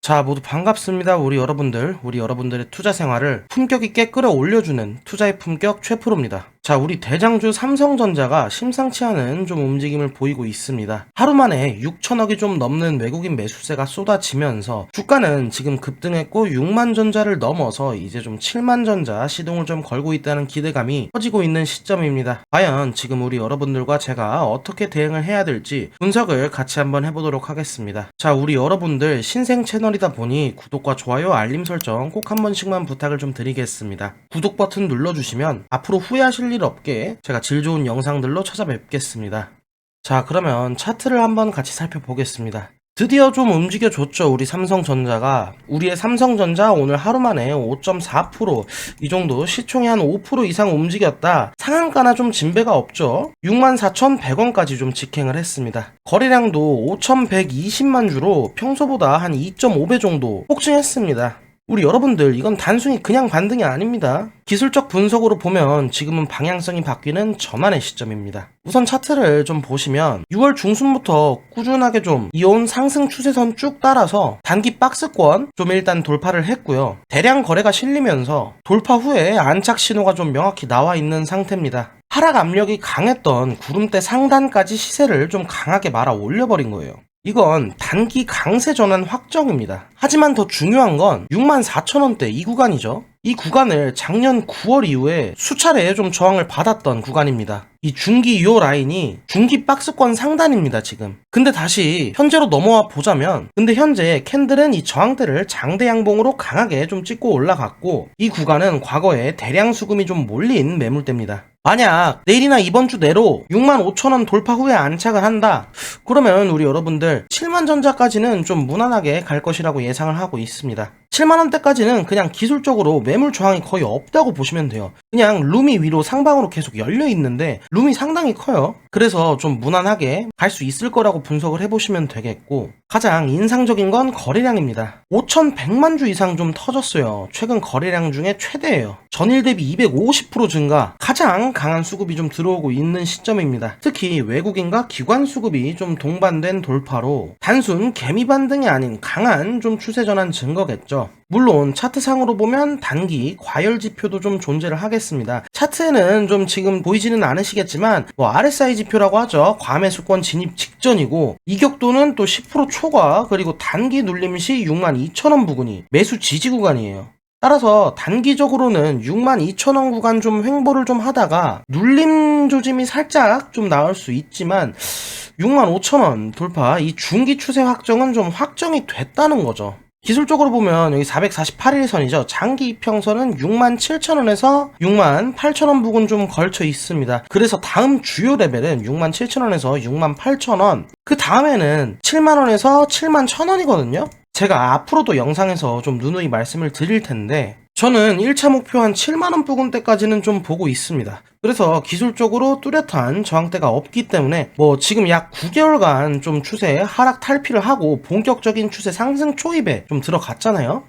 자, 모두 반갑습니다. 우리 여러분들의 투자 생활을 품격 있게 끌어올려주는 투자의 품격 최프로입니다. 자, 우리 대장주 삼성전자가 심상치 않은 좀 움직임을 보이고 있습니다. 하루 만에 6천억이 좀 넘는 외국인 매수세가 쏟아지면서 주가는 지금 급등했고 6만 전자를 넘어서 이제 좀 7만 전자 시동을 좀 걸고 있다는 기대감이 커지고 있는 시점입니다. 과연 지금 우리 여러분들과 제가 어떻게 대응을 해야 될지 분석을 같이 한번 해보도록 하겠습니다. 자, 우리 여러분들 신생 채널이다 보니 구독과 좋아요, 알림 설정 꼭 한 번씩만 부탁을 좀 드리겠습니다. 구독 버튼 눌러주시면 앞으로 후회하실 일 없게 제가 질 좋은 영상들로 찾아뵙겠습니다. 자, 그러면 차트를 한번 같이 살펴보겠습니다. 드디어 좀 움직여줬죠. 우리의 삼성전자 오늘 하루 만에 5.4% 이 정도 시총이 한 5% 이상 움직였다. 상한가나 좀 진배가 없죠. 64,100원까지 좀 직행을 했습니다. 거래량도 5,120만 주로 평소보다 한 2.5배 정도 폭증했습니다. 우리 여러분들, 이건 단순히 그냥 반등이 아닙니다. 기술적 분석으로 보면 지금은 방향성이 바뀌는 전환의 시점입니다. 우선 차트를 좀 보시면 6월 중순부터 꾸준하게 좀 이어온 상승 추세선 쭉 따라서 단기 박스권 좀 일단 돌파를 했고요. 대량 거래가 실리면서 돌파 후에 안착 신호가 좀 명확히 나와 있는 상태입니다. 하락 압력이 강했던 구름대 상단까지 시세를 좀 강하게 말아 올려버린 거예요. 이건 단기 강세 전환 확정입니다. 하지만 더 중요한 건 64,000원대 이 구간이죠. 이 구간을 작년 9월 이후에 수차례 좀 저항을 받았던 구간입니다. 이 중기 요 라인이 중기 박스권 상단입니다, 지금. 근데 다시 현재로 넘어와 보자면, 근데 현재 캔들은 이 저항대를 장대 양봉으로 강하게 좀 찍고 올라갔고, 이 구간은 과거에 대량 수급이 좀 몰린 매물대입니다. 만약 내일이나 이번 주 내로 65,000원 돌파 후에 안착을 한다, 그러면 우리 여러분들 7만 전자까지는 좀 무난하게 갈 것이라고 예상을 하고 있습니다. 7만원대까지는 그냥 기술적으로 매물 저항이 거의 없다고 보시면 돼요. 그냥 룸이 위로 상방으로 계속 열려 있는데 룸이 상당히 커요. 그래서 좀 무난하게 갈 수 있을 거라고 분석을 해보시면 되겠고, 가장 인상적인 건 거래량입니다. 5,100만 주 이상 좀 터졌어요. 최근 거래량 중에 최대예요. 전일 대비 250% 증가, 가장 강한 수급이 좀 들어오고 있는 시점입니다. 특히 외국인과 기관 수급이 좀 동반된 돌파로 단순 개미 반등이 아닌 강한 좀 추세 전환 증거겠죠. 물론 차트상으로 보면 단기 과열 지표도 좀 존재를 하겠습니다. 차트에는 좀 지금 보이지는 않으시겠지만 RSI 지표라고 하죠. 과매수권 진입 직전이고, 이격도는 또 10% 초과, 그리고 단기 눌림 시 62,000원 부근이 매수 지지 구간이에요. 따라서 단기적으로는 62,000원 구간 좀 횡보를 좀 하다가 눌림 조짐이 살짝 좀 나올 수 있지만 65,000원 돌파, 이 중기 추세 확정은 좀 확정이 됐다는 거죠. 기술적으로 보면 여기 448일선이죠. 장기 이평선은 67,000원에서 68,000원 부근 좀 걸쳐 있습니다. 그래서 다음 주요 레벨은 67,000원에서 68,000원, 그 다음에는 7만원에서 71,000원이거든요. 제가 앞으로도 영상에서 좀 누누이 말씀을 드릴 텐데, 저는 1차 목표 한 7만원 부근대까지는 좀 보고 있습니다. 그래서 기술적으로 뚜렷한 저항대가 없기 때문에 지금 약 9개월간 좀 추세 하락 탈피를 하고 본격적인 추세 상승 초입에 좀 들어갔잖아요.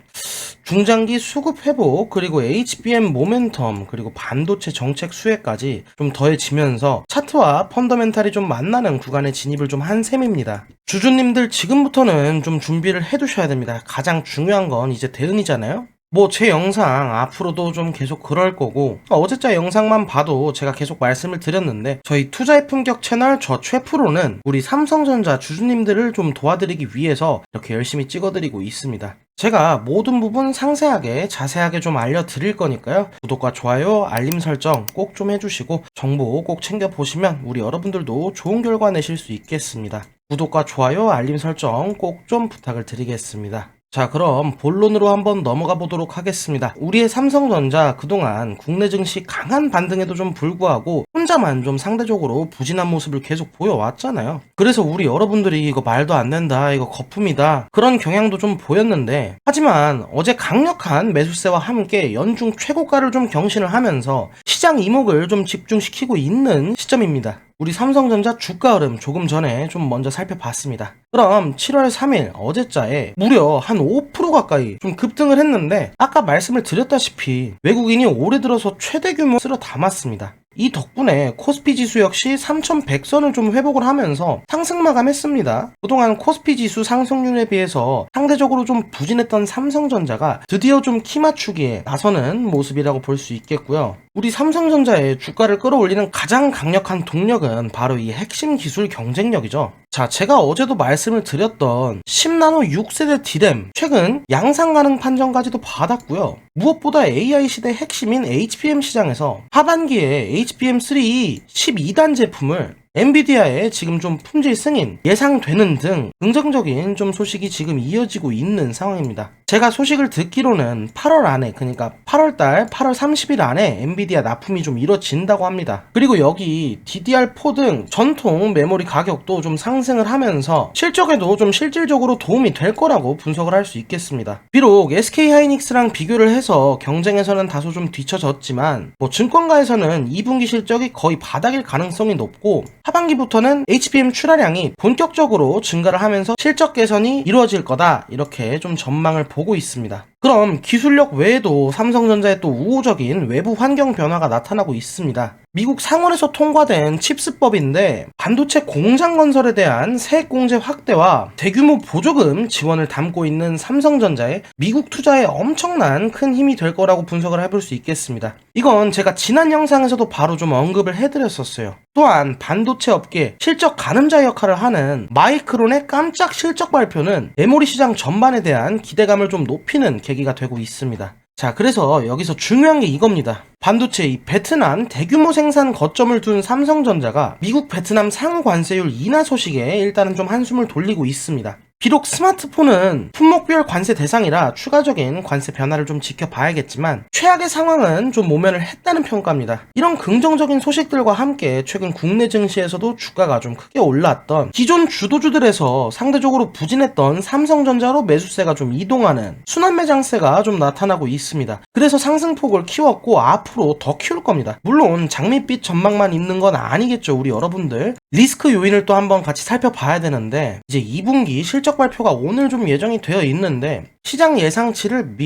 중장기 수급 회복, 그리고 HBM 모멘텀, 그리고 반도체 정책 수혜까지 좀 더해지면서 차트와 펀더멘탈이 좀 만나는 구간에 진입을 좀 한 셈입니다. 주주님들, 지금부터는 좀 준비를 해두셔야 됩니다. 가장 중요한 건 이제 대응이잖아요. 제 영상 앞으로도 좀 계속 그럴 거고, 어제자 영상만 봐도 제가 계속 말씀을 드렸는데, 저희 투자의 품격 채널 저 최프로는 우리 삼성전자 주주님들을 좀 도와드리기 위해서 이렇게 열심히 찍어드리고 있습니다. 제가 모든 부분 상세하게 자세하게 좀 알려드릴 거니까요. 구독과 좋아요, 알림 설정 꼭 좀 해주시고 정보 꼭 챙겨보시면 우리 여러분들도 좋은 결과 내실 수 있겠습니다. 구독과 좋아요, 알림 설정 꼭 좀 부탁을 드리겠습니다. 자, 그럼 본론으로 한번 넘어가 보도록 하겠습니다. 우리의 삼성전자 그동안 국내 증시 강한 반등에도 좀 불구하고 혼자만 좀 상대적으로 부진한 모습을 계속 보여왔잖아요. 그래서 우리 여러분들이 이거 말도 안 된다, 이거 거품이다, 그런 경향도 좀 보였는데, 하지만 어제 강력한 매수세와 함께 연중 최고가를 좀 경신을 하면서 시장 이목을 좀 집중시키고 있는 시점입니다. 우리 삼성전자 주가 흐름 조금 전에 좀 먼저 살펴봤습니다. 그럼 7월 3일 어제자에 무려 한 5% 가까이 좀 급등을 했는데, 아까 말씀을 드렸다시피 외국인이 올해 들어서 최대 규모 쓸어 담았습니다. 이 덕분에 코스피 지수 역시 3100선을 좀 회복을 하면서 상승 마감했습니다. 그동안 코스피 지수 상승률에 비해서 상대적으로 좀 부진했던 삼성전자가 드디어 좀 키 맞추기에 나서는 모습이라고 볼 수 있겠고요. 우리 삼성전자의 주가를 끌어올리는 가장 강력한 동력은 바로 이 핵심 기술 경쟁력이죠. 자, 제가 어제도 말씀을 드렸던 10나노 6세대 D램 최근 양상 가능 판정까지도 받았고요. 무엇보다 AI 시대 핵심인 HBM 시장에서 하반기에 HBM3 12단 제품을 엔비디아의 지금 좀 품질 승인 예상되는 등 긍정적인 좀 소식이 지금 이어지고 있는 상황입니다. 제가 소식을 듣기로는 8월 안에, 그러니까 8월달 8월 30일 안에 엔비디아 납품이 좀 이뤄진다고 합니다. 그리고 여기 DDR4 등 전통 메모리 가격도 좀 상승을 하면서 실적에도 좀 실질적으로 도움이 될 거라고 분석을 할 수 있겠습니다. 비록 SK하이닉스랑 비교를 해서 경쟁에서는 다소 좀 뒤처졌지만 증권가에서는 2분기 실적이 거의 바닥일 가능성이 높고 하반기부터는 HBM 출하량이 본격적으로 증가를 하면서 실적 개선이 이루어질 거다, 이렇게 좀 전망을 보고 있습니다. 그럼 기술력 외에도 삼성전자의 또 우호적인 외부 환경 변화가 나타나고 있습니다. 미국 상원에서 통과된 칩스법인데 반도체 공장 건설에 대한 세액공제 확대와 대규모 보조금 지원을 담고 있는 삼성전자의 미국 투자에 엄청난 큰 힘이 될 거라고 분석을 해볼 수 있겠습니다. 이건 제가 지난 영상에서도 바로 좀 언급을 해드렸었어요. 또한 반도체 업계 실적 가늠자 역할을 하는 마이크론의 깜짝 실적 발표는 메모리 시장 전반에 대한 기대감을 좀 높이는 계기가 되고 있습니다. 자, 그래서 여기서 중요한 게 이겁니다. 반도체 이 베트남 대규모 생산 거점을 둔 삼성전자가 미국 베트남 상관세율 인하 소식에 일단은 좀 한숨을 돌리고 있습니다. 비록 스마트폰은 품목별 관세 대상이라 추가적인 관세 변화를 좀 지켜봐야겠지만 최악의 상황은 좀 모면을 했다는 평가입니다. 이런 긍정적인 소식들과 함께 최근 국내 증시에서도 주가가 좀 크게 올랐던 기존 주도주들에서 상대적으로 부진했던 삼성전자로 매수세가 좀 이동하는 순환매장세가 좀 나타나고 있습니다. 그래서 상승폭을 키웠고 앞으로 더 키울 겁니다. 물론 장밋빛 전망만 있는 건 아니겠죠, 우리 여러분들. 리스크 요인을 또 한번 같이 살펴봐야 되는데 이제 2분기 실적 발표가 오늘 좀 예정이 되어 있는데 시장 예상치를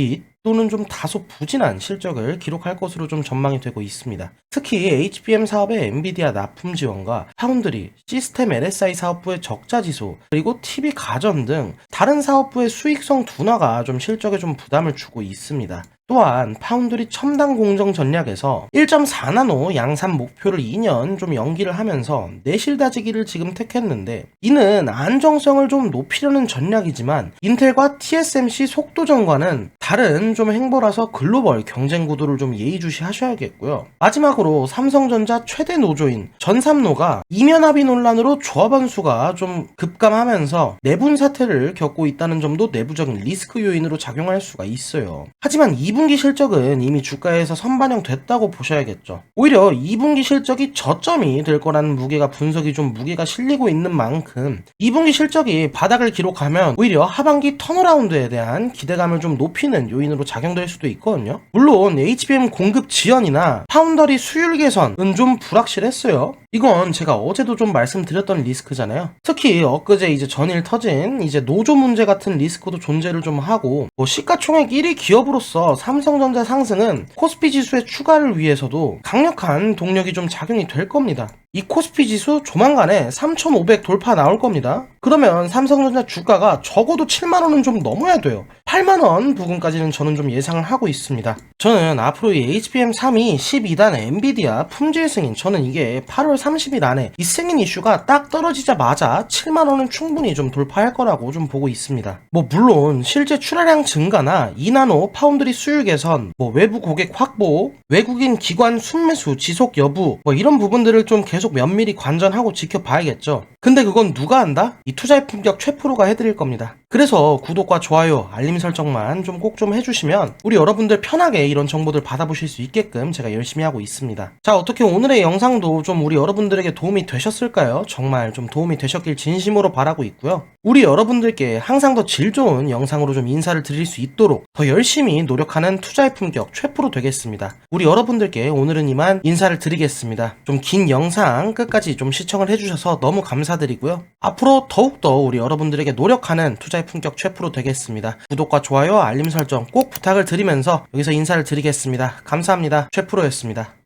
또는 좀 다소 부진한 실적을 기록할 것으로 좀 전망이 되고 있습니다. 특히 HBM 사업의 엔비디아 납품 지원과 파운드리, 시스템 LSI 사업부의 적자 지수, 그리고 TV 가전 등 다른 사업부의 수익성 둔화가 좀 실적에 좀 부담을 주고 있습니다. 또한 파운드리 첨단 공정 전략에서 1.4나노 양산 목표를 2년 좀 연기를 하면서 내실 다지기를 지금 택했는데 이는 안정성을 좀 높이려는 전략이지만 인텔과 TSMC 속도전과는 다른 좀 행보라서 글로벌 경쟁 구도를 좀 예의주시하셔야겠고요. 마지막으로 삼성전자 최대 노조인 전삼노가 이면 합의 논란으로 조합원 수가 좀 급감하면서 내분 사태를 겪고 있다는 점도 내부적인 리스크 요인으로 작용할 수가 있어요. 하지만 2분기 실적은 이미 주가에서 선반영됐다고 보셔야겠죠. 오히려 2분기 실적이 저점이 될 거라는 분석이 좀 무게가 실리고 있는 만큼 2분기 실적이 바닥을 기록하면 오히려 하반기 턴어라운드에 대한 기대감을 좀 높이는 요인으로 작용될 수도 있거든요. 물론 HBM 공급 지연이나 파운더리 수율 개선은 좀 불확실했어요. 이건 제가 어제도 좀 말씀드렸던 리스크잖아요. 특히 엊그제 이제 전일 터진 이제 노조 문제 같은 리스크도 존재를 좀 하고 시가총액 1위 기업으로서 삼성전자 상승은 코스피 지수의 추가를 위해서도 강력한 동력이 좀 작용이 될 겁니다. 이 코스피 지수 조만간에 3,500 돌파 나올 겁니다. 그러면 삼성전자 주가가 적어도 7만원은 좀 넘어야 돼요. 8만원 부근까지는 저는 좀 예상을 하고 있습니다. 저는 앞으로 이 HBM3이 12단 엔비디아 품질 승인, 저는 이게 8월 30일 안에 이 승인 이슈가 딱 떨어지자마자 7만원은 충분히 좀 돌파할 거라고 좀 보고 있습니다. 물론 실제 출하량 증가나 2나노 파운드리 수율 개선, 외부 고객 확보, 외국인 기관 순매수 지속 여부, 이런 부분들을 좀 계속 면밀히 관전하고 지켜봐야겠죠. 근데 그건 누가 한다? 이 투자의 품격 최프로가 해드릴 겁니다. 그래서 구독과 좋아요, 알림 설정만 좀 꼭 좀 해주시면 우리 여러분들 편하게 이런 정보들 받아보실 수 있게끔 제가 열심히 하고 있습니다. 자, 어떻게 오늘의 영상도 좀 우리 여러분들에게 도움이 되셨을까요? 정말 좀 도움이 되셨길 진심으로 바라고 있고요. 우리 여러분들께 항상 더 질 좋은 영상으로 좀 인사를 드릴 수 있도록 더 열심히 노력하는 투자의 품격 최프로 되겠습니다. 우리 여러분들께 오늘은 이만 인사를 드리겠습니다. 좀 긴 영상 끝까지 좀 시청을 해주셔서 너무 감사드리고요. 앞으로 더욱더 우리 여러분들에게 노력하는 투자의 품격 최프로 되겠습니다. 구독과 좋아요, 알림 설정 꼭 부탁을 드리면서 여기서 인사를 드리겠습니다. 감사합니다. 최프로였습니다.